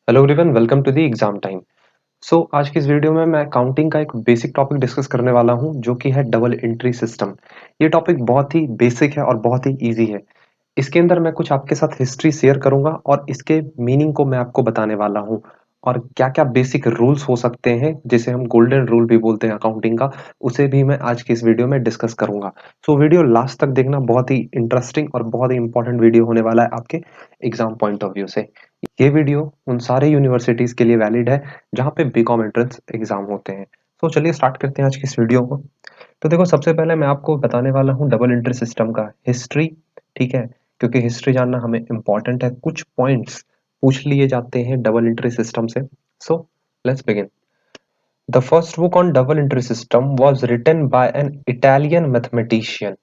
Hello everyone, welcome to the exam time. आज की इस वीडियो में मैं अकाउंटिंग का एक बेसिक टॉपिक डिस्कस करने वाला हूं जो कि है डबल एंट्री सिस्टम। ये टॉपिक बहुत ही बेसिक है और बहुत ही इजी है। इसके अंदर मैं कुछ आपके साथ हिस्ट्री शेयर करूंगा और इसके मीनिंग को मैं आपको बताने वाला हूं और क्या-क्या बेसिक रूल्स हो सकते हैं जिसे हम गोल्डन रूल भी बोलते हैं अकाउंटिंग का, उसे भी मैं आज की इस वीडियो में डिस्कस करूंगा। वीडियो लास्ट तक देखना, बहुत ही इंटरेस्टिंग और बहुत ही इंपॉर्टेंट वीडियो होने वाला है आपके एग्जाम पॉइंट ऑफ व्यू से। ये वीडियो उन सारे यूनिवर्सिटीज के लिए वैलिड है जहाँ पे बीकॉम एंट्रेंस एग्जाम होते हैं। चलिए स्टार्ट करते हैं आज की इस वीडियो को। तो देखो, सबसे पहले मैं आपको बताने वाला हूँ डबल एंट्री सिस्टम का हिस्ट्री। ठीक है, क्योंकि हिस्ट्री जानना हमें इम्पोर्टेंट है। कुछ पॉइंट्स पूछ लिए जाते हैं डबल एंट्री सिस्टम से। So let's begin. The first book on double entry system was written by an Italian mathematician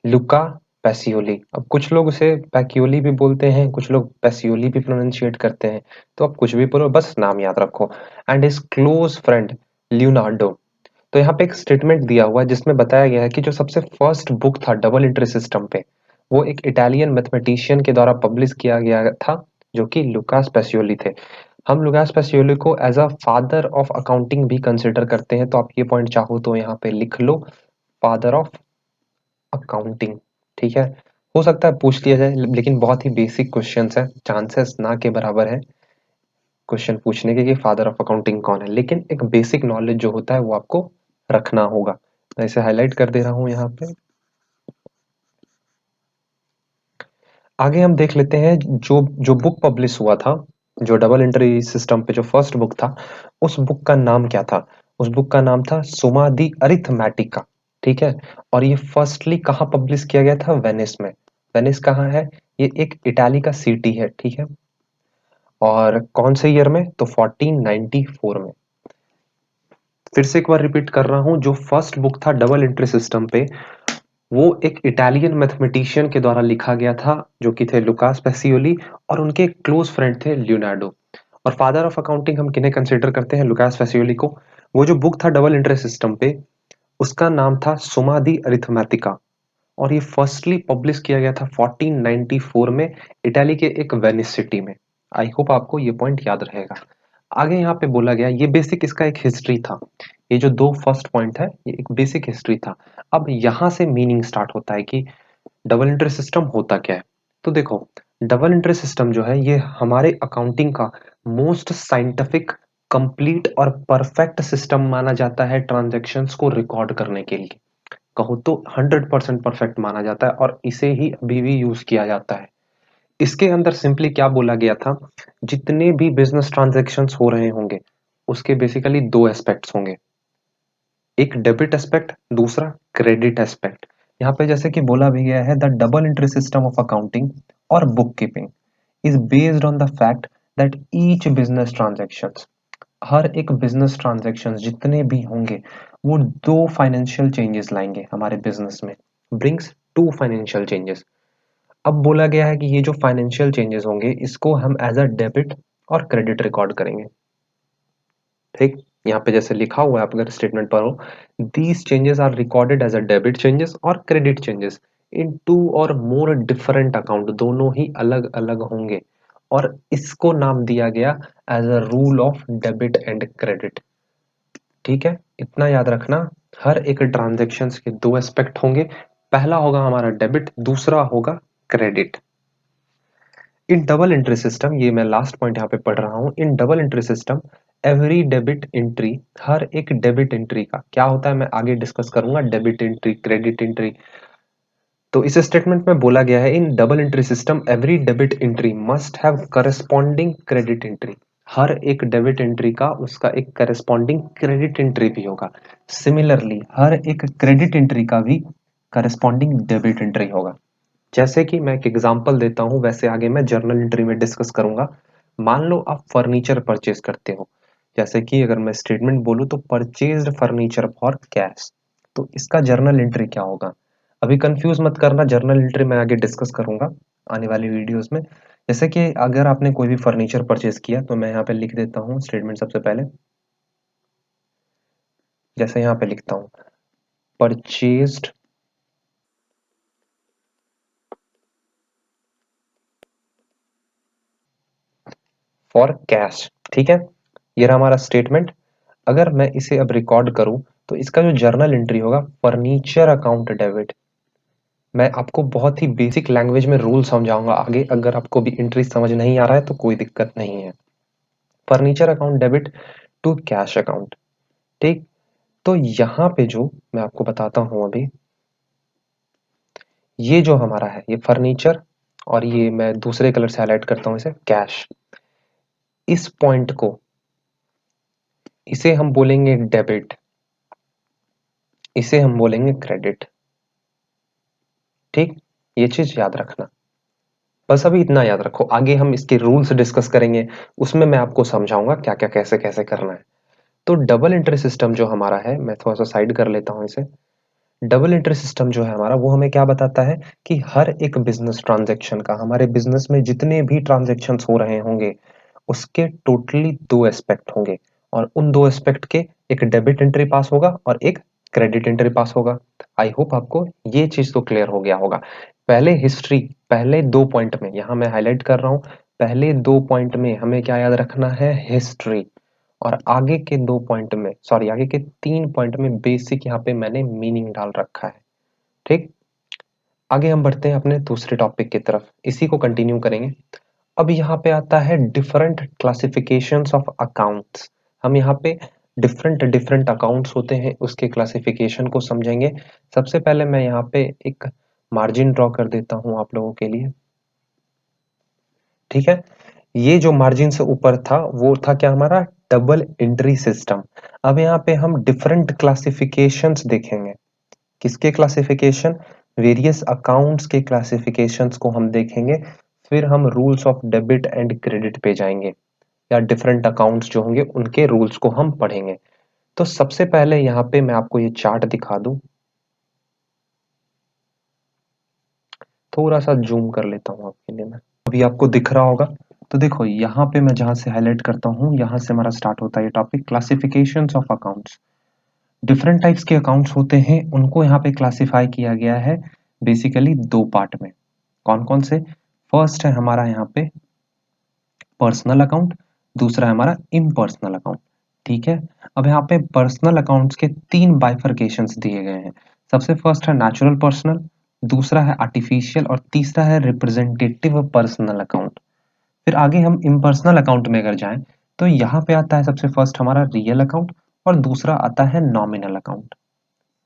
Luca Pacioli. अब कुछ लोग उसे पैकियोली भी बोलते हैं, कुछ लोग पैसियोली भी प्रोनाउंशिएट करते हैं। तो आप कुछ भी बोलो, बस नाम याद रखो। And his close friend Leonardo. तो यहाँ पे एक स्टेटमेंट दिया हुआ है जिसमें बताया गया है कि जो सबसे फर्स्ट बुक था डबल एंट्री सिस्टम पे, वो एक इटालियन मैथमेटिशियन के द्वारा पब्लिश किया गया था जो कि लुकास पैसियोली थे। हम लुकास पैसियोली को as a father of accounting भी कंसिडर करते हैं, तो आप ये पॉइंट चाहो तो यहाँ पे लिख लो, फादर ऑफ अकाउंटिंग। ठीक है, हो सकता है पूछ लिया जाए, लेकिन बहुत ही बेसिक क्वेश्चंस है, चांसेस ना के बराबर है क्वेश्चन पूछने के कि फादर ऑफ अकाउंटिंग कौन है। लेकिन एक बेसिक नॉलेज जो होता है वो आपको रखना होगा। मैं इसे हाईलाइट कर दे रहा हूं यहाँ पे। आगे हम देख लेते हैं जो जो बुक पब्लिश हुआ था, जो डबल एंट्री सिस्टम पे जो फर्स्ट बुक था, उस बुक का नाम क्या था। उस बुक का नाम था सुमा दी अरिथमेटिका। ठीक है, और ये फर्स्टली कहाँ पब्लिश किया गया था? वेनिस में। वेनिस कहाँ है? ये एक इटाली का सिटी है। ठीक है, और कौन से ईयर में? तो 1494 में। फिर से एक बार रिपीट कर रहा हूं, जो फर्स्ट बुक था डबल एंट्री सिस्टम पे, वो एक इटालियन मैथमेटिशियन के द्वारा लिखा गया था जो कि थे लुकास पेसियोली, और उनके क्लोज फ्रेंड थे लियोनार्डो। और फादर ऑफ अकाउंटिंग हम किन्हें कंसिडर करते हैं? लुकास पेसियोली को। वो जो बुक था डबल एंट्री सिस्टम पे, उसका नाम था सुमा दी अरिथमेटिका, और ये फर्स्टली पब्लिश किया गया था 1494 में, इटाली के एक वेनिस सिटी में। आई होप आपको ये पॉइंट याद रहेगा। आगे यहाँ पे बोला गया, ये बेसिक इसका एक हिस्ट्री था। ये जो दो फर्स्ट पॉइंट है, ये एक बेसिक हिस्ट्री था। अब यहाँ से मीनिंग स्टार्ट होता है कि डबल एंट्री सिस्टम होता क्या है। तो देखो, डबल एंट्री सिस्टम जो है ये हमारे अकाउंटिंग का मोस्ट साइंटिफिक, कंप्लीट और परफेक्ट सिस्टम माना जाता है ट्रांजैक्शंस को रिकॉर्ड करने के लिए। कहो तो 100% परफेक्ट माना जाता है और इसे ही अभी भी यूज किया जाता है। इसके अंदर सिंपली क्या बोला गया था, जितने भी बिजनेस ट्रांजैक्शंस हो रहे होंगे उसके बेसिकली दो एस्पेक्ट्स होंगे, एक डेबिट एस्पेक्ट, दूसरा क्रेडिट एस्पेक्ट। यहाँ पे जैसे कि बोला भी गया है, the double entry system of accounting और book keeping is based on the fact that each business transactions, हर एक बिजनेस ट्रांजैक्शंस जितने भी होंगे, वो दो फाइनेंशियल चेंजेस लाएंगे हमारे बिजनेस में। Brings to financial changes. अब बोला गया है कि ये जो फाइनेंशियल चेंजेस होंगे इसको हम एज अ डेबिट और क्रेडिट रिकॉर्ड करेंगे। ठीक, यहाँ पे जैसे लिखा हुआ है, आप अगर स्टेटमेंट पढ़ो, these changes are recorded as a debit changes और क्रेडिट चेंजेस इन टू और मोर डिफरेंट अकाउंट, दोनों ही अलग अलग होंगे। और इसको नाम दिया गया as a rule of debit and credit. ठीक है, इतना याद रखना, हर एक ट्रांजेक्शन्स के दो एस्पेक्ट होंगे। पहला होगा हमारा डेबिट, दूसरा होगा credit. In double entry system, ये मैं लास्ट पॉइंट यहाँ पे पढ़ रहा हूँ, in double entry system every debit entry, हर एक डेबिट एंट्री का क्या होता है मैं आगे डिस्कस करूंगा, डेबिट एंट्री, क्रेडिट एंट्री। तो इस स्टेटमेंट में बोला गया है, in double entry system every debit entry must have corresponding credit entry. हर एक डेबिट एंट्री का उसका एक करस्पॉन्डिंग क्रेडिट एंट्री भी होगा। सिमिलरली हर एक क्रेडिट एंट्री का भी करस्पॉन्डिंग डेबिट एंट्री होगा। जैसे कि मैं एक एग्जांपल देता हूं, वैसे आगे मैं जर्नल एंट्री में डिस्कस करूंगा। मान लो आप फर्नीचर परचेज करते हो, जैसे कि अगर मैं स्टेटमेंट बोलूं तो परचेज्ड फर्नीचर फॉर कैश, तो इसका जर्नल एंट्री क्या होगा? अभी कंफ्यूज मत करना, जर्नल एंट्री मैं आगे डिस्कस करूंगा आने वाली वीडियोस में। जैसे कि अगर आपने कोई भी फर्नीचर परचेज किया, तो मैं यहाँ पे लिख देता हूँ स्टेटमेंट सबसे पहले। जैसे यहाँ पे लिखता हूँ, परचेज्ड फॉर कैश। ठीक है, ये रहा हमारा स्टेटमेंट। अगर मैं इसे अब रिकॉर्ड करूं तो इसका जो जर्नल एंट्री होगा, फर्नीचर अकाउंट डेबिट। मैं आपको बहुत ही बेसिक लैंग्वेज में रूल समझाऊंगा आगे, अगर आपको भी एंट्री समझ नहीं आ रहा है तो कोई दिक्कत नहीं है। Furniture account debit to cash account. ठीक, तो यहां पे जो मैं आपको बताता हूं अभी, ये जो हमारा है ये फर्नीचर, और ये मैं दूसरे कलर से हाईलाइट करता हूं इसे कैश। इस पॉइंट को, इसे हम बोलेंगे डेबिट, इसे हम बोलेंगे क्रेडिट। ठीक, ये चीज याद रखना। बस अभी इतना याद रखो, आगे हम इसके रूल्स डिस्कस करेंगे, उसमें मैं आपको समझाऊंगा क्या क्या कैसे कैसे करना है। तो डबल एंट्री सिस्टम जो हमारा है, मैं थोड़ा सा साइड कर लेता हूं इसे। डबल एंट्री सिस्टम जो है हमारा, वो हमें क्या बताता है कि हर एक बिजनेस ट्रांजैक्शन का, हमारे बिजनेस में जितने भी ट्रांजैक्शन हो रहे होंगे उसके टोटली दो एस्पेक्ट होंगे, और उन दो एस्पेक्ट के एक डेबिट एंट्री पास होगा और एक क्रेडिट एंट्री पास होगा। आई होप आपको ये चीज तो क्लियर हो गया होगा। पहले हिस्ट्री, पहले दो पॉइंट में, यहां मैं हाईलाइट कर रहा हूं, पहले दो पॉइंट में हमें क्या याद रखना है, हिस्ट्री। और आगे के दो पॉइंट में, सॉरी आगे के तीन पॉइंट में बेसिक यहाँ पे मैंने मीनिंग डाल रखा है। ठीक, आगे हम बढ़ते हैं अपने दूसरे टॉपिक की तरफ, इसी को कंटिन्यू करेंगे। अब यहाँ पे आता है डिफरेंट क्लासिफिकेशंस ऑफ अकाउंट्स। हम यहाँ पे डिफरेंट डिफरेंट अकाउंट्स होते हैं उसके क्लासिफिकेशन को समझेंगे। सबसे पहले मैं यहाँ पे एक मार्जिन ड्रॉ कर देता हूँ आप लोगों के लिए। ठीक है, ये जो मार्जिन से ऊपर था वो था क्या, हमारा डबल एंट्री सिस्टम। अब यहाँ पे हम डिफरेंट क्लासिफिकेशंस देखेंगे। किसके क्लासिफिकेशन, वेरियस अकाउंट्स के क्लासिफिकेशंस को हम देखेंगे। फिर हम rules of debit and credit पे जाएंगे, या डिफरेंट अकाउंट्स जो होंगे उनके रूल्स को हम पढ़ेंगे। तो सबसे पहले यहाँ पे मैं आपको ये चार्ट दिखा दूं, थोड़ा सा जूम कर लेता हूँ आपके लिए मैं, अभी आपको दिख रहा होगा। तो देखो यहाँ पे मैं जहां से हाईलाइट करता हूँ, यहाँ से हमारा स्टार्ट होता है ये topic, classifications of accounts. Different types के अकाउंट्स होते हैं, उनको यहाँ पे क्लासिफाई किया गया है बेसिकली दो पार्ट में। कौन कौन से, फर्स्ट है हमारा यहाँ पे पर्सनल अकाउंट, दूसरा है हमारा इम्पर्सनल अकाउंट। ठीक है, अब यहाँ पे पर्सनल अकाउंट्स के तीन बाइफरकेशंस दिए गए हैं। सबसे फर्स्ट है नेचुरल पर्सनल, दूसरा है आर्टिफिशियल, और तीसरा है रिप्रेजेंटेटिव पर्सनल अकाउंट। फिर आगे हम इम्पर्सनल अकाउंट में अगर जाएं तो यहाँ पे आता है सबसे फर्स्ट हमारा रियल अकाउंट, और दूसरा आता है नॉमिनल अकाउंट।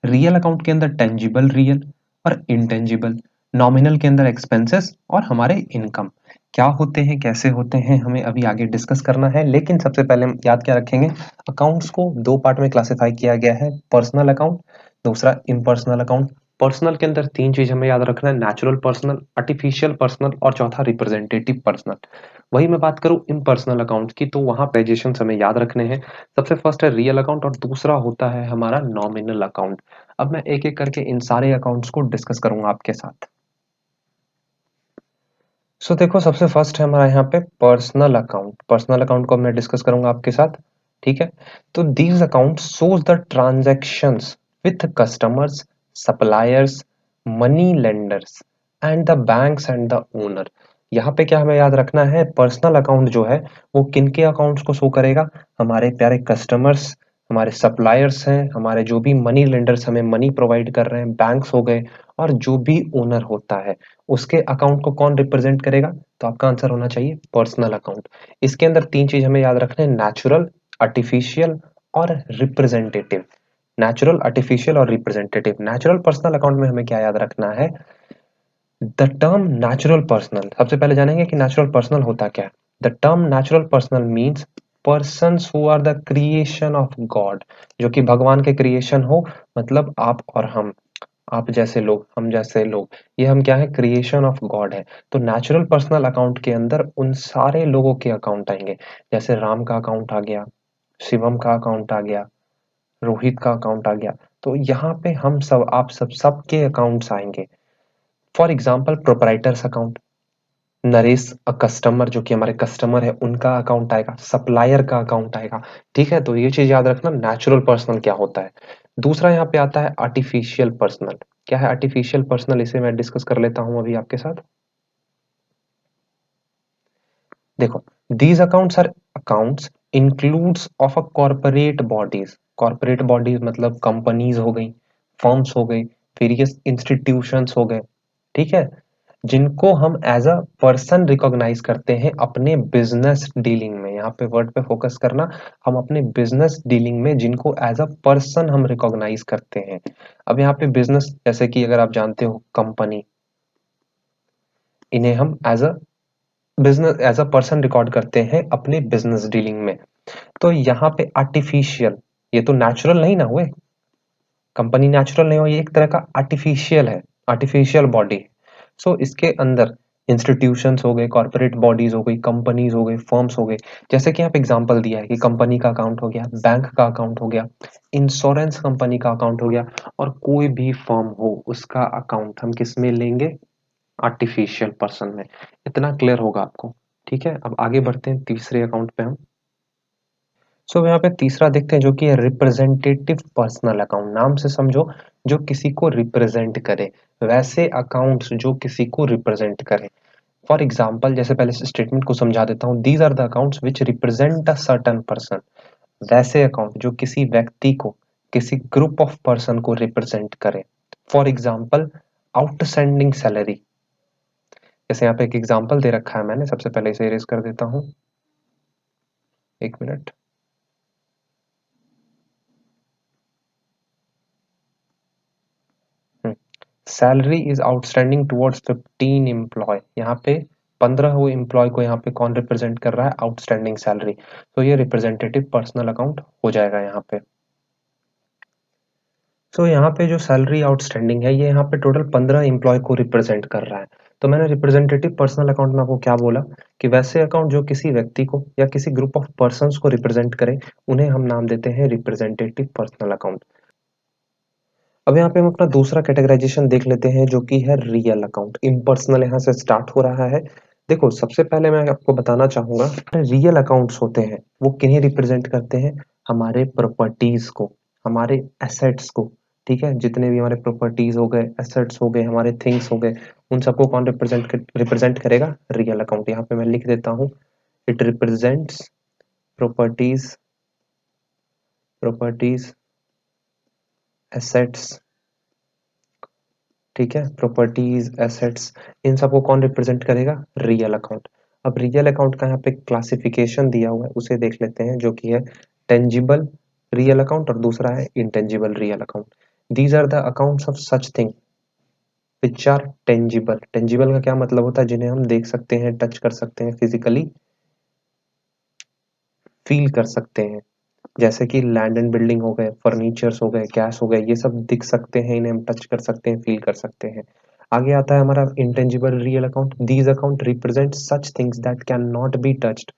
रियल अकाउंट के अंदर टेंजिबल रियल और इंटेंजिबल, नॉमिनल के अंदर एक्सपेंसेस और हमारे इनकम। क्या होते हैं कैसे होते हैं हमें अभी आगे डिस्कस करना है, लेकिन सबसे पहले हम याद क्या रखेंगे, अकाउंट्स को दो पार्ट में क्लासिफाई किया गया है, पर्सनल अकाउंट, दूसरा इम्पर्सनल अकाउंट। पर्सनल के अंदर तीन चीज हमें याद रखना है, नेचुरल पर्सनल, आर्टिफिशियल पर्सनल और चौथा रिप्रेजेंटेटिव पर्सनल। वही मैं बात करूं इम्पर्सनल अकाउंट की, तो वहां पेजेशन हमें याद रखने हैं। सबसे फर्स्ट है रियल अकाउंट और दूसरा होता है हमारा नॉमिनल अकाउंट। अब मैं एक एक करके इन सारे अकाउंट्स को डिस्कस करूंगा आपके साथ। सो देखो सबसे फर्स्ट है हमारा यहाँ पे पर्सनल अकाउंट। पर्सनल अकाउंट को मैं डिस्कस करूंगा आपके साथ। ठीक है, तो these account shows the transactions with customers, suppliers, money lenders and the banks and the owner. यहाँ पे क्या हमें याद रखना है, पर्सनल अकाउंट जो है वो किनके अकाउंट्स को शो करेगा, हमारे प्यारे कस्टमर्स, हमारे सप्लायर्स हैं, हमारे जो भी मनी लेंडर्स हमें मनी प्रोवाइड कर रहे हैं, बैंक्स हो गए, और जो भी ओनर होता है उसके अकाउंट को कौन रिप्रेजेंट करेगा, तो आपका आंसर होना चाहिए पर्सनल अकाउंट। इसके अंदर तीन चीज हमें याद रखना है, नेचुरल, आर्टिफिशियल और रिप्रेजेंटेटिव। नेचुरल, आर्टिफिशियल और रिप्रेजेंटेटिव। नेचुरल पर्सनल अकाउंट में हमें क्या याद रखना है, द टर्म नेचुरल पर्सनल, सबसे पहले जानेंगे कि नेचुरल पर्सनल होता क्या है। The term natural personal means persons who are the creation of God, जो कि भगवान के क्रिएशन हो, मतलब आप और हम, आप जैसे लोग, हम जैसे लोग, ये हम क्या है, क्रिएशन ऑफ गॉड है। तो नेचुरल पर्सनल अकाउंट के अंदर उन सारे लोगों के अकाउंट आएंगे, जैसे राम का अकाउंट आ गया, शिवम का अकाउंट आ गया, रोहित का अकाउंट आ गया। तो यहाँ पे हम सब, आप सब सबके अकाउंट्स आएंगे। For example proprietors account, Naresh a customer, जो कि हमारे कस्टमर है, उनका अकाउंट आएगा, सप्लायर का अकाउंट आएगा। ठीक है, तो ये चीज याद रखना नेचुरल पर्सनल क्या होता है। दूसरा यहाँ पे आता है आर्टिफिशियल पर्सनल। क्या है आर्टिफिशियल पर्सनल, इसे मैं डिस्कस कर लेता हूं अभी आपके साथ। देखो These accounts are accounts includes of a corporate bodies. Corporate bodies मतलब कंपनीज हो गई, फर्म्स हो गई, वेरियस इंस्टीट्यूशंस हो गए, ठीक है, जिनको हम एज अ पर्सन रिकॉग्नाइज करते हैं अपने बिजनेस डीलिंग में। यहाँ पे वर्ड पे फोकस करना, हम अपने बिजनेस डीलिंग में जिनको एज अ पर्सन हम रिकॉग्नाइज करते हैं। अब यहाँ पे बिजनेस, जैसे कि अगर आप जानते हो कंपनी, इन्हें हम as a business as a person record करते हैं अपने बिजनेस डीलिंग में। तो यहाँ पे आर्टिफिशियल, ये तो नेचुरल नहीं ना हुए, कंपनी नेचुरल नहीं हो, ये एक तरह का आर्टिफिशियल है, आर्टिफिशियल बॉडी। सो इसके अंदर इंस्टीट्यूशंस हो गए, कॉर्पोरेट बॉडीज हो गई, कंपनीज हो गई, फर्म्स हो गए। जैसे कि आप एग्जांपल दिया है कि कंपनी का अकाउंट हो गया, बैंक का अकाउंट हो गया, इंश्योरेंस कंपनी का अकाउंट हो गया, और कोई भी फर्म हो उसका अकाउंट हम किस में लेंगे, आर्टिफिशियल पर्सन में। इतना क्लियर होगा आपको, ठीक है। अब आगे बढ़ते हैं तीसरे अकाउंट पे हम। सो यहाँ पे तीसरा देखते हैं जो कि है रिप्रेजेंटेटिव पर्सनल अकाउंट। नाम से समझो, जो किसी को रिप्रेजेंट करे, वैसे अकाउंट्स जो किसी को रिप्रेजेंट करे। फॉर एग्जाम्पल, जैसे पहले स्टेटमेंट को समझा देता हूँ, these are the accounts which represent a certain person. वैसे अकाउंट जो किसी व्यक्ति को, किसी ग्रुप ऑफ पर्सन को रिप्रेजेंट करे। For example, outstanding salary. जैसे यहाँ पे एक एग्जाम्पल दे रखा है मैंने, सबसे पहले इसे इरेज कर देता हूँ, एक minute. Salary is outstanding towards 15 employ. यहाँ पे 15 हुए एम्प्लॉय को यहाँ पे कौन रिप्रेजेंट कर रहा है, आउटस्टैंडिंग सैलरी। तो ये रिप्रेजेंटेटिव पर्सनल अकाउंट हो जाएगा यहाँ पे। तो यहाँ पे जो सैलरी आउटस्टैंडिंग है, ये यहाँ पे टोटल 15 एम्प्लॉय को रिप्रेजेंट कर रहा है। तो मैंने रिप्रेजेंटेटिव पर्सनल अकाउंट में आपको क्या बोला, कि वैसे अकाउंट जो किसी व्यक्ति को या किसी ग्रुप ऑफ पर्संस को रिप्रेजेंट करे, उन्हें हम नाम देते हैं रिप्रेजेंटेटिव पर्सनल अकाउंट। अब यहाँ पे हम अपना दूसरा कैटेगराइजेशन देख लेते हैं जो कि है रियल अकाउंट। इम्पर्सनल यहाँ से स्टार्ट हो रहा है। देखो, सबसे पहले मैं आपको बताना चाहूंगा, रियल अकाउंट्स होते हैं वो किन्हें रिप्रेजेंट करते हैं, हमारे प्रॉपर्टीज को, हमारे एसेट्स को, ठीक है। जितने भी हमारे प्रॉपर्टीज हो गए, एसेट्स हो गए, हमारे थिंग्स हो गए, उन सबको कौन रिप्रेजेंट करेगा, रियल अकाउंट। यहाँ पे मैं लिख देता हूँ, it represents properties, properties, assets, ठीक है, प्रॉपर्टीज, एसेट्स, इन सबको कौन रिप्रेजेंट करेगा, रियल अकाउंट। अब रियल अकाउंट का यहाँ पे क्लासिफिकेशन दिया हुआ है, उसे देख लेते हैं, जो कि है टेंजिबल रियल अकाउंट और दूसरा है intangible real account. These are the accounts of such thing which are tangible. Tangible का क्या मतलब होता है, जिन्हें हम देख सकते हैं, टच कर सकते हैं, फिजिकली फील कर सकते हैं। जैसे कि लैंड एंड बिल्डिंग हो गए, फर्नीचर्स हो गए, कैश हो गए, ये सब दिख सकते हैं, इन्हें हम टच कर सकते हैं, फील कर सकते हैं। आगे आता है हमारा intangible real account. These account represent such things that can not be touched.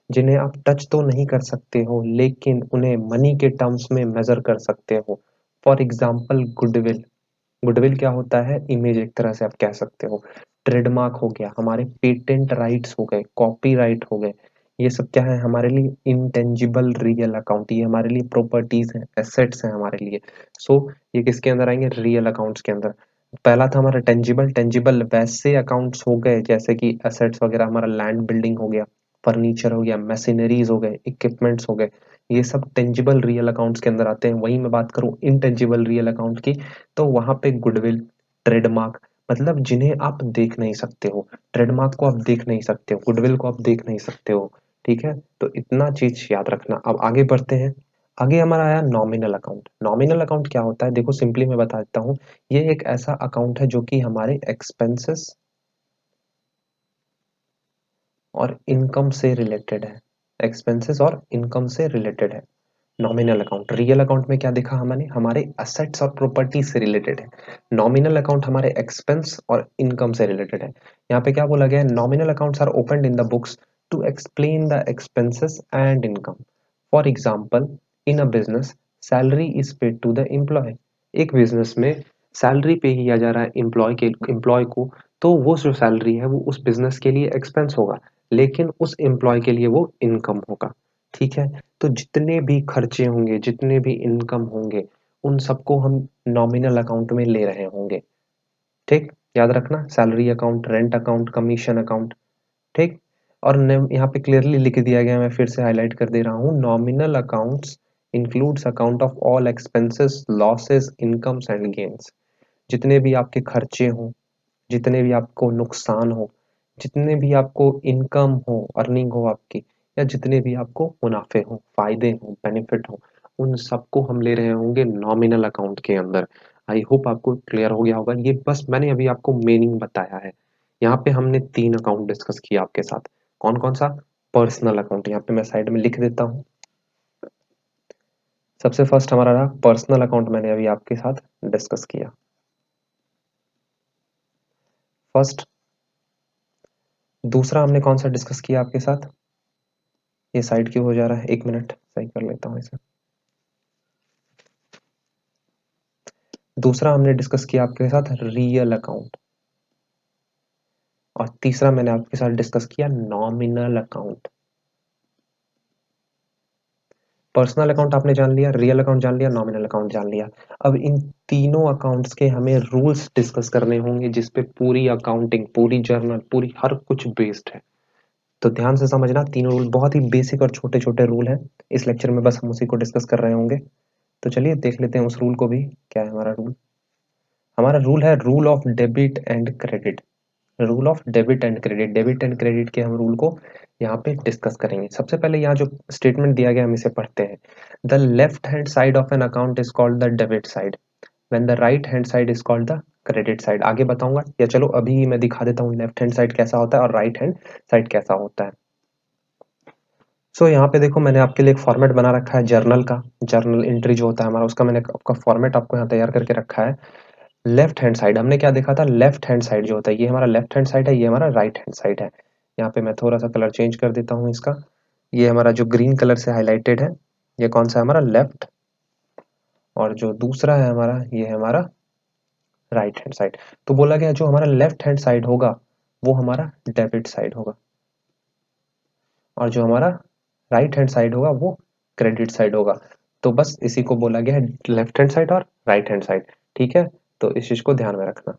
जिन्हें आप टच तो नहीं कर सकते हो, लेकिन उन्हें मनी के टर्म्स में मेजर कर सकते हो। For example, goodwill. गुडविल क्या होता है, इमेज एक तरह से आप कह सकते हो। ट्रेडमार्क हो गया, हमारे पेटेंट राइट्स हो गए, कॉपीराइट हो गए, ये सब क्या है हमारे लिए, इंटेंजिबल रियल अकाउंट। ये हमारे लिए प्रॉपर्टीज हैं, एसेट्स हैं हमारे लिए। सो ये किसके अंदर आएंगे, रियल अकाउंट्स के अंदर। पहला था हमारा टेंजिबल। टेंजिबल वैसे अकाउंट्स हो गए जैसे कि एसेट्स वगैरह, हमारा लैंड बिल्डिंग हो गया, फर्नीचर हो गया, मशीनरीज हो गए, इक्विपमेंट्स हो गए, ये सब टेंजिबल रियल अकाउंट्स के अंदर आते हैं। वहीं मैं बात करूं इंटेंजिबल रियल अकाउंट की, तो वहां पे गुडविल, ट्रेडमार्क, मतलब जिन्हें आप देख नहीं सकते हो। ट्रेडमार्क को आप देख नहीं सकते हो, गुडविल को आप देख नहीं सकते हो, ठीक है। तो इतना चीज याद रखना। अब आगे बढ़ते हैं। आगे हमारा आया नॉमिनल अकाउंट। नॉमिनल अकाउंट क्या होता है, देखो सिंपली मैं बता देता हूँ। ये एक ऐसा अकाउंट है जो कि हमारे एक्सपेंसेस और इनकम से रिलेटेड है। एक्सपेंसेस और इनकम से रिलेटेड है नॉमिनल अकाउंट। रियल अकाउंट में क्या देखा हमने, हमारे असेट्स और प्रॉपर्टी से रिलेटेड है। नॉमिनल अकाउंट हमारे एक्सपेंस और इनकम से रिलेटेड है। यहाँ पे क्या बोला गया है, nominal accounts are opened in the books to explain the expenses and income. For example, in a business salary is paid to the employ. एक बिजनेस में सैलरी पे किया जा रहा है एम्प्लॉय को, तो वो जो सैलरी है वो उस बिजनेस के लिए एक्सपेंस होगा, लेकिन उस एम्प्लॉय के लिए वो इनकम होगा, ठीक है। तो जितने भी खर्चे होंगे, जितने भी इनकम होंगे, उन सबको हम नॉमिनल अकाउंट में ले रहे होंगे, ठीक। याद रखना, salary account, rent account, commission account, ठीक। और यहाँ पे क्लियरली लिख दिया गया, मैं फिर से हाईलाइट कर दे रहा हूँ, nominal accounts includes account of all expenses, losses, incomes and gains. जितने भी आपके खर्चे हों, जितने भी आपको नुकसान हो, जितने भी आपको इनकम हो, अर्निंग हो आपकी, या जितने भी आपको मुनाफे हो, फायदे हो, बेनिफिट हो, उन सबको हम ले रहे होंगे नॉमिनल अकाउंट के अंदर। आई होप आपको क्लियर हो गया होगा। ये बस मैंने अभी आपको मीनिंग बताया है। यहाँ पे हमने 3 अकाउंट डिस्कस किया आपके साथ। कौन-कौन सा? पर्सनल अकाउंट, यहाँ पे मैं साइड में लिख देता हूँ। सबसे फर्स्ट हमारा रहा पर्सनल अकाउंट, मैंने अभी आपके साथ डिस्कस किया। फर्स्ट। दूसरा हमने कौन सा डिस्कस किया आपके साथ? ये साइड क्यों हो जा रहा है? 1 मिनट, सही कर लेता हूँ इसे। दूसरा हमने डिस्कस किया आपके साथ रियल अकाउंट, और तीसरा मैंने आपके साथ डिस्कस किया नॉमिनल अकाउंट। पर्सनल अकाउंट आपने जान लिया, रियल अकाउंट जान लिया, नॉमिनल अकाउंट जान लिया। अब इन तीनों अकाउंट्स के हमें रूल्स डिस्कस करने होंगे, जिसपे पूरी अकाउंटिंग, पूरी जर्नल, पूरी हर कुछ बेस्ड है। तो ध्यान से समझना, तीनों रूल बहुत ही बेसिक और छोटे छोटे रूल हैं। इस लेक्चर में बस हम उसी को डिस्कस कर रहे होंगे। तो चलिए देख लेते हैं उस रूल को भी। क्या है हमारा रूल? हमारा रूल है rule of debit and credit. Rule of debit and credit, debit and credit के हम रूल को यहाँ पे डिस्कस करेंगे। सबसे पहले यहाँ जो स्टेटमेंट दिया गया हम इसे पढ़ते हैं। The left hand side of an account is called the debit side when the right hand side is called the credit side. आगे बताऊंगा, या चलो अभी मैं दिखा देता हूँ लेफ्ट हैंड साइड कैसा होता है और राइट हैंड साइड कैसा होता है। सो यहाँ पे देखो, मैंने आपके लिए एक फॉर्मेट बना रखा है जर्नल का। जर्नल एंट्री जो होता है हमारा, उसका मैंने आपका फॉर्मेट आपको यहाँ तैयार करके रखा है। लेफ्ट हैंड साइड हमने क्या देखा था? लेफ्ट हैंड साइड जो होता है, ये हमारा लेफ्ट हैंड साइड है, ये हमारा राइट हैंड साइड है। यहाँ पे मैं थोड़ा सा कलर चेंज कर देता हूँ इसका। ये हमारा जो ग्रीन कलर से हाईलाइटेड है, ये कौन सा है? हमारा लेफ्ट। और जो दूसरा है हमारा, ये है हमारा राइट हैंड साइड। तो बोला गया जो हमारा लेफ्ट हैंड साइड होगा वो हमारा डेबिट साइड होगा, और जो हमारा राइट हैंड साइड होगा वो क्रेडिट साइड होगा। तो बस इसी को बोला गया है लेफ्ट हैंड साइड और राइट हैंड साइड। ठीक है, तो इस चीज को ध्यान में रखना।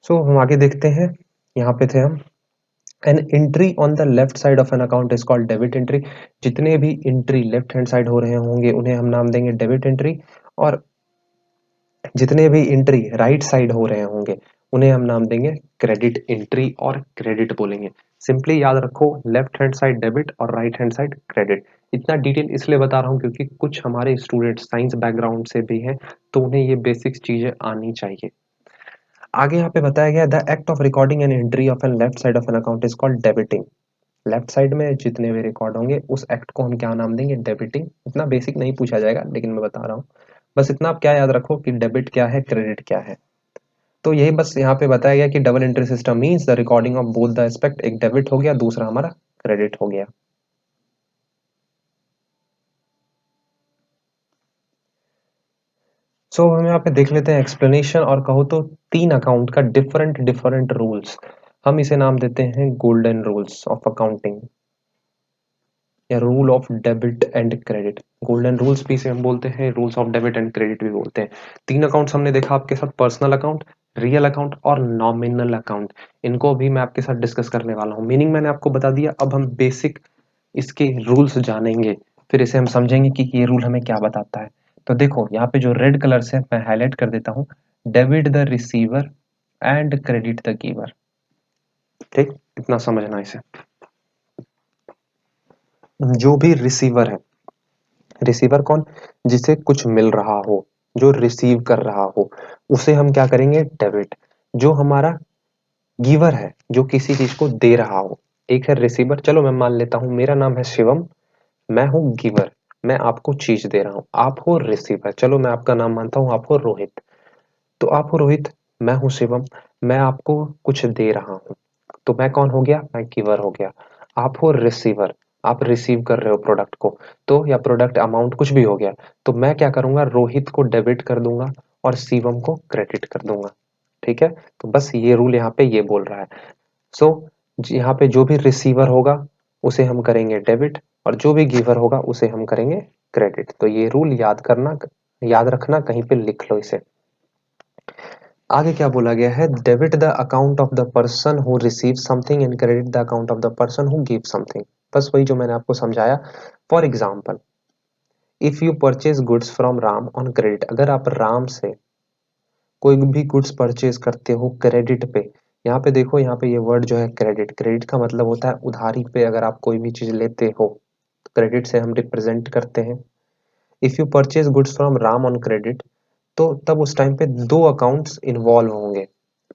सो हम आगे देखते हैं। यहाँ पे थे हम। An entry on the left side of an account is called debit entry. जितने भी एंट्री लेफ्ट हैंड साइड हो रहे होंगे उन्हें हम नाम देंगे डेबिट एंट्री, और जितने भी एंट्री राइट साइड हो रहे होंगे उन्हें हम नाम देंगे क्रेडिट एंट्री और क्रेडिट बोलेंगे। सिंपली याद रखो, लेफ्ट हैंड साइड डेबिट और राइट हैंड साइड क्रेडिट। इतना डिटेल इसलिए बता रहा हूँ क्योंकि कुछ हमारे स्टूडेंट साइंस बैकग्राउंड से भी हैं, तो उन्हें ये बेसिक चीजें आनी चाहिए। आगे यहाँ पे बताया गया the act of recording an entry of an left side of an account is called debiting. Left side में जितने भी रिकॉर्ड होंगे उस एक्ट को हम क्या नाम देंगे? डेबिटिंग। इतना बेसिक नहीं पूछा जाएगा, लेकिन मैं बता रहा हूँ। बस इतना आप क्या याद रखो कि डेबिट क्या है, क्रेडिट क्या है। तो यही बस यहाँ पे बताया गया कि double entry system means the recording of both the aspect. एक डेबिट हो गया, दूसरा हमारा क्रेडिट हो गया। सो हम यहाँ पे देख लेते हैं एक्सप्लेनेशन, और कहो तो 3 अकाउंट का डिफरेंट डिफरेंट रूल्स। हम इसे नाम देते हैं गोल्डन रूल्स ऑफ अकाउंटिंग, या rule of debit and credit. Golden rules भी इसे हम बोलते हैं, rules of debit and credit भी बोलते हैं। 3 अकाउंट्स हमने देखा आपके साथ, पर्सनल अकाउंट, रियल अकाउंट और नॉमिनल अकाउंट। इनको भी मैं आपके साथ डिस्कस करने वाला हूँ। मीनिंग मैंने आपको बता दिया, अब हम बेसिक इसके रूल्स जानेंगे, फिर इसे हम समझेंगे कि ये रूल हमें क्या बताता है। तो देखो यहाँ पे जो रेड कलर से मैं हाईलाइट कर देता हूँ, debit the receiver and credit the giver. ठीक, इतना समझना इसे। जो भी रिसीवर है, रिसीवर कौन? जिसे कुछ मिल रहा हो, जो रिसीव कर रहा हो, उसे हम क्या करेंगे? डेबिट। जो हमारा गिवर है, जो किसी चीज को दे रहा हो, एक है रिसीवर। चलो मैं मान लेता हूं मेरा नाम है शिवम, मैं हूं गिवर, मैं आपको चीज दे रहा हूं। आप हो रिसीवर, चलो मैं आपका नाम मानता हूं, आप हो रोहित। तो आप हो रोहित, मैं हूं शिवम, मैं आपको कुछ दे रहा हूं। तो मैं कौन हो गया? मैं गिवर हो गया। आप हो रिसीवर, आप रिसीव कर रहे हो प्रोडक्ट को, तो या प्रोडक्ट अमाउंट कुछ भी हो गया। तो मैं क्या करूंगा? रोहित को डेबिट कर दूंगा और शिवम को क्रेडिट कर दूंगा। ठीक है, तो बस ये रूल यहाँ पे ये बोल रहा है। सो यहाँ पे जो भी रिसीवर होगा उसे हम करेंगे डेबिट, और जो भी गिवर होगा उसे हम करेंगे क्रेडिट। तो ये रूल याद करना, याद रखना, कहीं पे लिख लो इसे। आगे क्या बोला गया है, debit the account of the person who receive something and credit the account of the person who give something. बस वही जो मैंने आपको समझाया। For example, if you purchase goods from Ram on credit, अगर आप राम से कोई भी गुड्स परचेज करते हो क्रेडिट पे, यहाँ पे देखो, यहाँ पे ये वर्ड जो है क्रेडिट, क्रेडिट का मतलब होता है उधारी पे अगर आप कोई भी चीज लेते हो तो क्रेडिट से हम रिप्रेजेंट करते हैं। If you purchase goods from Ram on credit, तो तब उस टाइम पे दो अकाउंट्स इन्वॉल्व होंगे।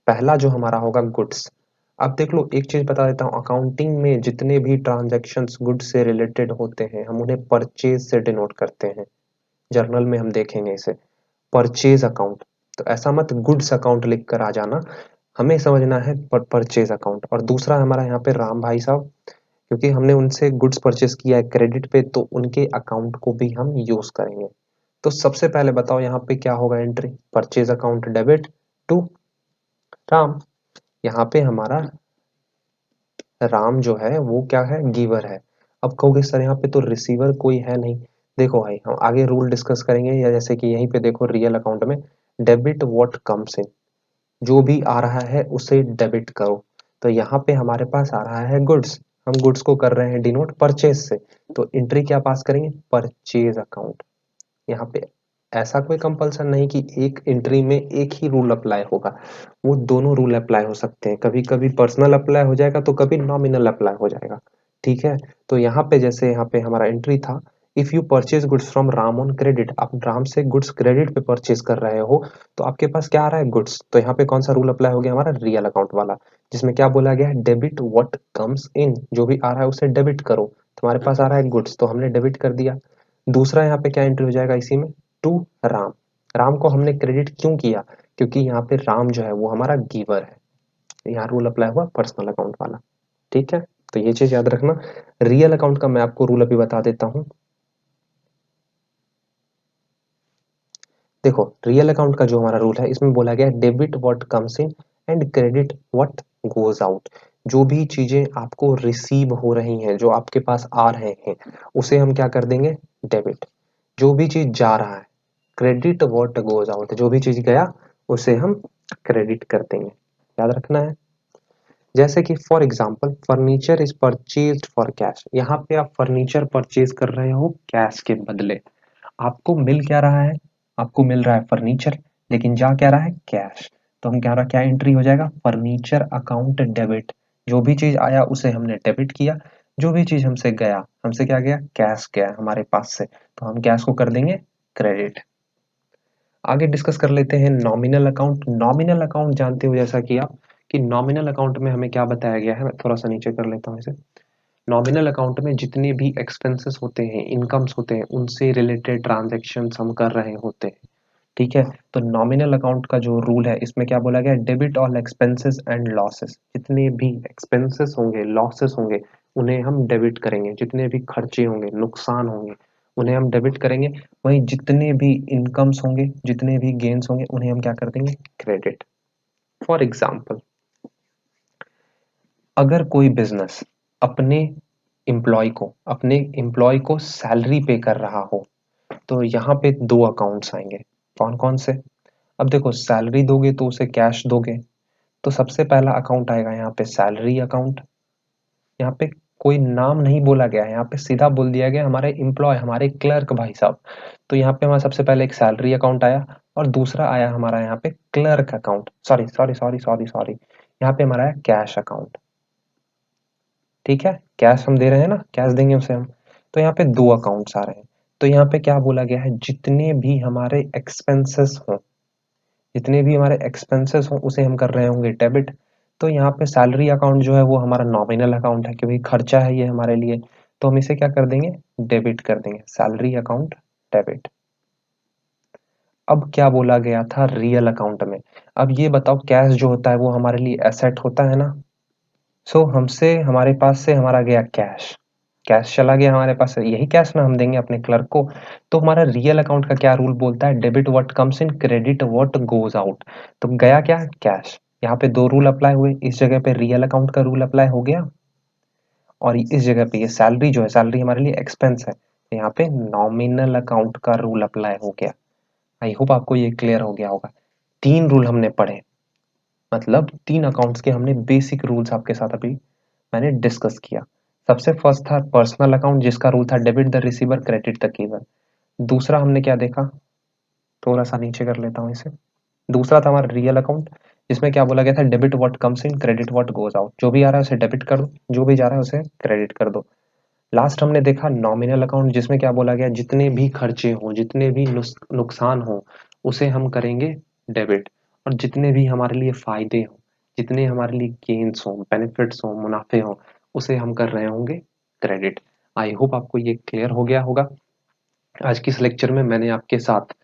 पहला जो हमारा होगा गुड्स। अब देख लो, एक चीज बता देता हूँ, अकाउंटिंग में जितने भी ट्रांजैक्शंस गुड्स से रिलेटेड होते हैं हम उन्हें परचेज से डिनोट करते हैं। जर्नल में हम देखेंगे इसे परचेज अकाउंट। तो ऐसा मत गुड्स अकाउंट लिख कर आ जाना, हमें समझना है परचेज अकाउंट। और दूसरा हमारा यहाँ पे राम भाई साहब, क्योंकि हमने उनसे गुड्स परचेज किया है क्रेडिट पे, तो उनके अकाउंट को भी हम यूज करेंगे। तो सबसे पहले बताओ यहाँ पे क्या होगा entry, purchase account debit to Ram. यहाँ पे हमारा राम जो है वो क्या है, गिवर है। अब कहोगे सर यहाँ पे तो रिसीवर कोई है नहीं। देखो भाई, हम आगे रूल डिस्कस करेंगे, या जैसे कि यहीं पे देखो रियल अकाउंट में डेबिट व्हाट कम्स इन, जो भी आ रहा है उसे डेबिट करो। तो यहाँ पे हमारे पास आ रहा है गुड्स, हम गुड्स को कर रहे हैं डिनोट परचेज से, तो एंट्री क्या पास करेंगे, परचेज अकाउंट। यहाँ पे ऐसा कोई कंपलसन नहीं कि एक एंट्री में एक ही रूल अप्लाई होगा, वो दोनों रूल अप्लाई हो सकते हैं, कभी कभी पर्सनल अप्लाई हो जाएगा तो कभी नॉमिनल अप्लाई हो जाएगा। ठीक है, तो यहाँ पे जैसे यहाँ पे हमारा एंट्री था, if you purchase goods from Ram on credit, आप राम से गुड्स क्रेडिट पे परचेज कर रहे हो, तो आपके पास क्या आ रहा है, गुड्स। तो यहाँ पे कौन सा रूल अप्लाई हो गया, हमारा रियल अकाउंट वाला, जिसमें क्या बोला गया है, डेबिट व्हाट कम्स इन, जो भी आ रहा है उसे डेबिट करो। तो हमारे पास आ रहा है गुड्स, तो हमने डेबिट कर दिया। दूसरा यहाँ पे क्या एंट्री हो जाएगा इसी में, टू राम। राम को हमने क्रेडिट क्यों किया, क्योंकि यहाँ पे राम जो है वो हमारा गिवर है, यहाँ रूल अप्लाई हुआ पर्सनल अकाउंट वाला। ठीक है, तो ये चीज याद रखना। रियल अकाउंट का मैं आपको रूल अभी बता देता हूँ। देखो, रियल अकाउंट का जो हमारा रूल है, इसमें बोला गया है debit what comes in and credit what goes out. जो भी चीजें आपको रिसीव हो रही हैं, जो आपके पास आ रहे हैं, उसे हम क्या कर देंगे, डेबिट। जो भी चीज जा रहा है, क्रेडिट व्हाट गोज आउट, जो भी चीज गया उसे हम क्रेडिट कर देंगे। याद रखना है। जैसे कि for example, furniture is purchased for cash, यहाँ पे आप फर्नीचर परचेज कर रहे हो कैश के बदले। आपको मिल क्या रहा है, आपको मिल रहा है फर्नीचर, लेकिन जा क्या रहा है, कैश। तो हम क्या रहा, क्या एंट्री हो जाएगा, फर्नीचर अकाउंट डेबिट। जो भी चीज आया उसे हमने डेबिट किया, जो भी चीज हमसे गया, हमसे क्या गया, कैश गया हमारे पास से, तो हम कैश को कर देंगे क्रेडिट। आगे डिस्कस कर लेते हैं नॉमिनल अकाउंट। नॉमिनल अकाउंट जानते हो जैसा कि आप, कि नॉमिनल अकाउंट में हमें क्या बताया गया है, मैं थोड़ा सा नीचे कर लेता हूँ इसे। नॉमिनल अकाउंट में जितने भी एक्सपेंसेस होते हैं, इनकम्स होते हैं, उनसे रिलेटेड ट्रांजैक्शंस हम कर रहे होते हैं। ठीक है, तो नॉमिनल अकाउंट का जो रूल है, इसमें क्या बोला गया, debit all expenses and losses. जितने भी एक्सपेंसेस होंगे, लॉसेस होंगे, उन्हें हम डेबिट करेंगे। जितने भी खर्चे होंगे, नुकसान होंगे, उन्हें हम डेबिट करेंगे। वहीं जितने भी इनकम्स होंगे, जितने भी गेन्स होंगे, उन्हें हम क्या कर देंगे, क्रेडिट। फॉर एग्जाम्पल, अगर कोई बिजनेस अपने अपने एम्प्लॉय को सैलरी पे कर रहा हो, तो यहाँ पे दो अकाउंट्स आएंगे। कौन कौन से, अब देखो, सैलरी दोगे तो उसे कैश दोगे, तो सबसे पहला अकाउंट आएगा यहाँ पे सैलरी अकाउंट। यहाँ पे कोई नाम नहीं बोला गया है, यहाँ पे सीधा बोल दिया गया हमारे एम्प्लॉय, हमारे क्लर्क भाई साहब। तो यहाँ पे हमारा सबसे पहले एक सैलरी अकाउंट आया, और दूसरा आया हमारा यहाँ पे clerk account, sorry sorry sorry sorry sorry, यहाँ पे हमारा है कैश अकाउंट। ठीक है, कैश हम दे रहे हैं ना, कैश देंगे उसे हम। तो यहाँ पे दो अकाउंट्स आ रहे हैं। तो यहाँ पे क्या बोला गया है, जितने भी हमारे एक्सपेंसेस हों, जितने भी हमारे एक्सपेंसेस हों उसे हम कर रहे होंगे डेबिट। तो यहाँ पे सैलरी अकाउंट जो है वो हमारा नॉमिनल अकाउंट है, क्योंकि खर्चा है ये हमारे लिए, तो हम इसे क्या कर देंगे, डेबिट कर देंगे, सैलरी अकाउंट डेबिट। अब क्या बोला गया था रियल अकाउंट में, अब ये बताओ, कैश जो होता है वो हमारे लिए एसेट होता है ना। सो हमसे, हमारे पास से हमारा गया कैश, कैश चला गया हमारे पास से, यही कैश ना हम देंगे अपने क्लर्क को। तो हमारा रियल अकाउंट का क्या रूल बोलता है, debit what comes in, credit what goes out. तो गया क्या, कैश। यहाँ पे दो रूल अप्लाई हुए, इस जगह पे रियल अकाउंट का रूल अप्लाई हो गया, और इस जगह पे ये सैलरी जो है, सैलरी हमारे लिए एक्सपेंस है, तो यहाँ पे नॉमिनल अकाउंट का रूल अप्लाई हो गया। आई होप आपको ये क्लियर हो गया होगा। 3 रूल हमने पढ़े, मतलब 3 अकाउंट्स के हमने बेसिक रूल्स आपके साथ अभी मैंने डिस्कस किया। सबसे फर्स्ट था पर्सनल अकाउंट, जिसका रूल था debit the receiver credit the giver. दूसरा हमने क्या देखा, थोड़ा सा नीचे कर लेता हूँ इसे। दूसरा था हमारा रियल अकाउंट, जिसमें क्या बोला गया था, debit what comes in credit what goes out. जो भी आ रहा है उसे डेबिट कर दो, जो भी जा रहा है उसे क्रेडिट कर दो। लास्ट हमने देखा नॉमिनल अकाउंट, जिसमें क्या बोला गया, जितने भी खर्चे हों, जितने भी नुकसान हो, उसे हम करेंगे डेबिट, और जितने भी हमारे लिए फायदे हों, जितने हमारे लिए गेन्स हों, बेनिफिट्स हों, मुनाफे हों, उसे हम कर रहे होंगे क्रेडिट। आई होप आपको ये क्लियर हो गया होगा। आज की इस लेक्चर में मैंने आपके साथ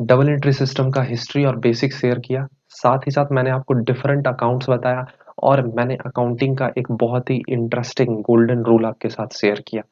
डबल एंट्री सिस्टम का हिस्ट्री और बेसिक शेयर किया, साथ ही साथ मैंने आपको डिफरेंट अकाउंट्स बताया, और मैंने अकाउंटिंग का एक बहुत ही इंटरेस्टिंग गोल्डन रूल आपके साथ शेयर किया।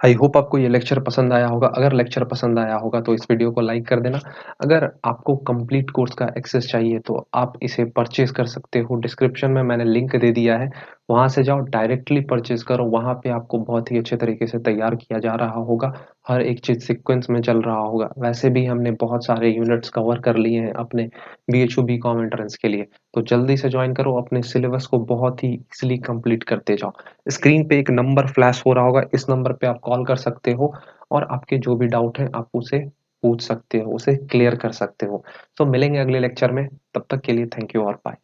आई होप आपको ये लेक्चर पसंद आया होगा। अगर लेक्चर पसंद आया होगा तो इस वीडियो को लाइक कर देना। अगर आपको कंप्लीट कोर्स का एक्सेस चाहिए तो आप इसे परचेज कर सकते हो, डिस्क्रिप्शन में मैंने लिंक दे दिया है, वहां से जाओ, डायरेक्टली परचेज करो। वहां पे आपको बहुत ही अच्छे तरीके से तैयार किया जा रहा होगा, हर एक चीज सिक्वेंस में चल रहा होगा। वैसे भी हमने बहुत सारे यूनिट्स कवर कर लिए हैं अपने BHU BCom एंट्रेंस के लिए, तो जल्दी से ज्वाइन करो, अपने सिलेबस को बहुत ही इजिली कंप्लीट करते जाओ। स्क्रीन पे एक नंबर फ्लैश हो रहा होगा, इस नंबर पे आप कॉल कर सकते हो, और आपके जो भी डाउट है आप उसे पूछ सकते हो, उसे क्लियर कर सकते हो। तो मिलेंगे अगले लेक्चर में, तब तक के लिए थैंक यू और बाय।